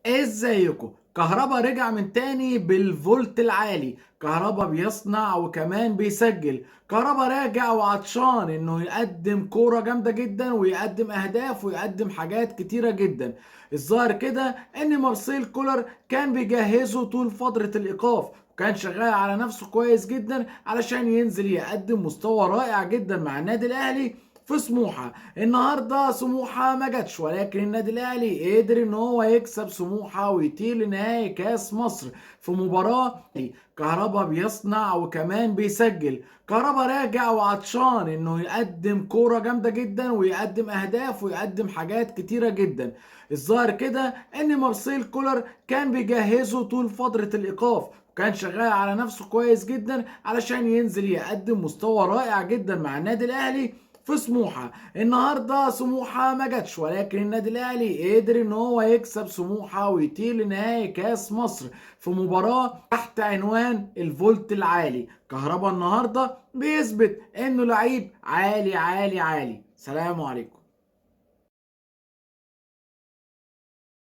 ازيكم؟ كهربا رجع من تاني بالفولت العالي. كهربا بيصنع وكمان بيسجل. كهربا راجع وعطشان انه يقدم كورة جامدة جدا ويقدم اهداف ويقدم حاجات كتيرة جدا. الظاهر كده ان مارسيل كولر كان بيجهزه طول فترة الايقاف، وكان شغال على نفسه كويس جدا علشان ينزل يقدم مستوى رائع جدا مع النادي الاهلي في سموحه. النهارده سموحه ما جاتش، ولكن النادي الاهلي قدر ان هو يكسب سموحه ويطير لنهائي كاس مصر في مباراه. كهربا بيصنع وكمان بيسجل. كهربا راجع وعطشان انه يقدم كوره جامده جدا ويقدم اهداف ويقدم حاجات كتيره جدا. الظاهر كده ان مارسيل كولر كان بيجهزه طول فتره الايقاف، وكان شغال على نفسه كويس جدا علشان ينزل يقدم مستوى رائع جدا مع النادي الاهلي في سموحه. النهارده سموحه ما جاتش، ولكن النادي الاهلي قدر ان هو يكسب سموحه ويطير لنهائي كاس مصر في مباراه تحت عنوان الفولت العالي. كهربا النهارده بيثبت انه لعيب عالي عالي عالي. سلام عليكم.